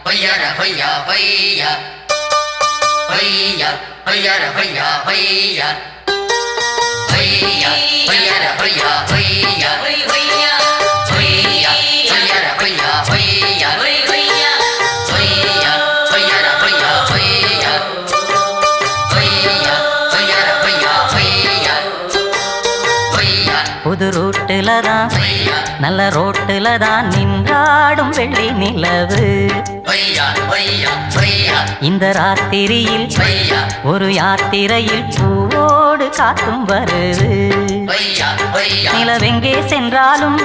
hoyara hoya hoya hoya hoyara hoya hoya hoya hoyara hoya hoya hoya hoyara hoya hoya hoya hoyara hoya hoya hoya hoyara hoya hoya புது ரோட்டுல தான் நல்ல ரோட்டுல தான் நின்றாடும் வெள்ளி நிலவு இந்த ராத்திரியில் ஒரு யாத்திரையில் பூவோடு காத்தும் வருது நிலவெங்கே சென்றாலும்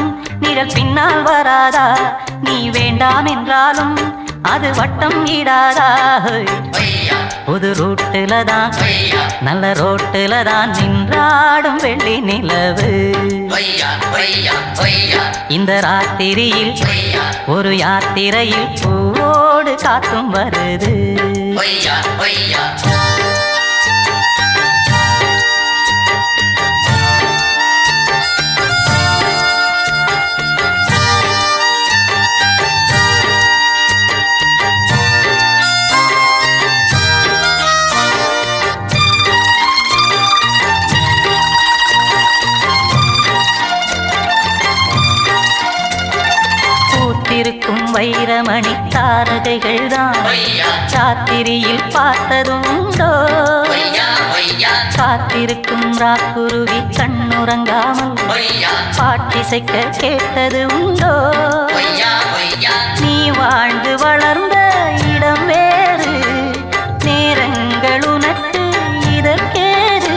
நிழல் பின்னால் வராதா நீ வேண்டாம் என்றாலும் அது வட்டம் இடாதா புது ரோட்டுல தான் நல்ல ரோட்டுல தான் நின்றாடும் வெள்ளி நிலவு இந்த ராத்திரியில் ஒரு யாத்திரையில் பூவோடு காத்தும் வருது இருக்கும் வைரமணி தாரகைகள் தான் சாத்திரியில் பார்த்ததும் உண்டோ காத்திருக்கும் ராக்குருவி கண்ணுறங்காமல் பாட்டிசைக்க கேட்டது உண்டோ நீ வாழ்ந்து வளர்ந்த இடம் வேறு நேரங்கள் உனக்கு இதற்கேறு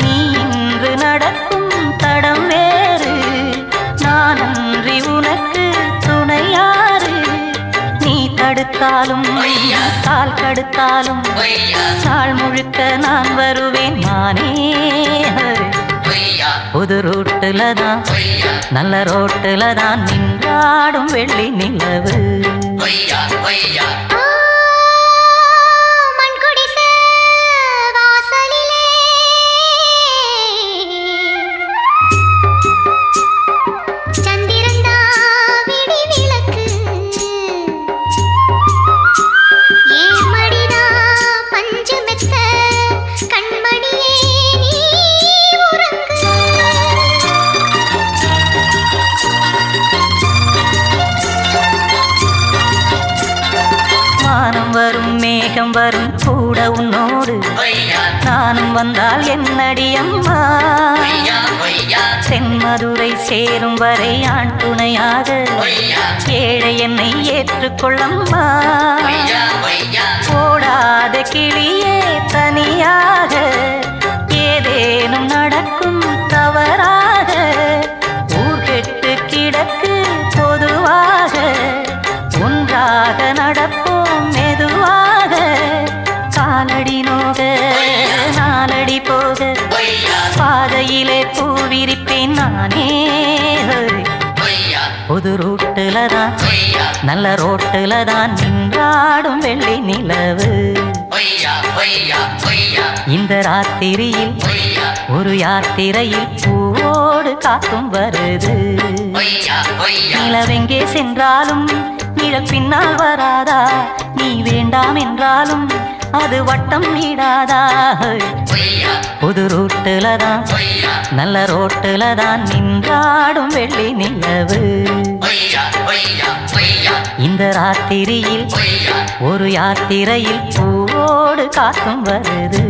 நீ இன்று நடக்கும் தடம் வேறு நான் அன்றி உனக்கு துணையாறு நீ தடுத்தாலும் கால் கடுத்தாலும் நாள் முழுக்க நான் வருவேன் நானே புது ரோட்டுல தான் நல்ல ரோட்டுல தான் நின்றாடும் வெள்ளி நிலவு வரும் மேகம் வரும் கூட உன்னோடு நானும் வந்தால் என்னடி அம்மா தென்மதுரை சேரும் வரை ஆண் துணையாக ஏழை என்னை ஏற்றுக்கொள்ளம்மா போடாத கிளியே தனியாக ஏதேனும் நடக்கும் தவறாக ஊர் கெட்டு கிடக்கு பொதுவாக ஒன்றாக நடப்போம் மெதுவாக காலடி நோக நாலடி போக பாதையிலே பூவிரிப்பேன் நானே புது ரோட்டுல தான் நல்ல ரோட்டுல தான் நின்றாடும் வெள்ளி நிலவு இந்த ராத்திரியில் ஒரு யாத்திரையில் பூவோடு காத்தும் வருது நிலவெங்கே சென்றாலும் நிழல் பின்னால் வராதா நீ வேண்டாம் என்றாலும் அது வட்டம் இடாதா புது ரோட்டுல தான் நல்ல ரோட்டுல தான் நின்றாடும் வெள்ளி நிலவு இந்த ராத்திரியில் ஒரு யாத்திரையில் பூவோடு காத்தும் வருது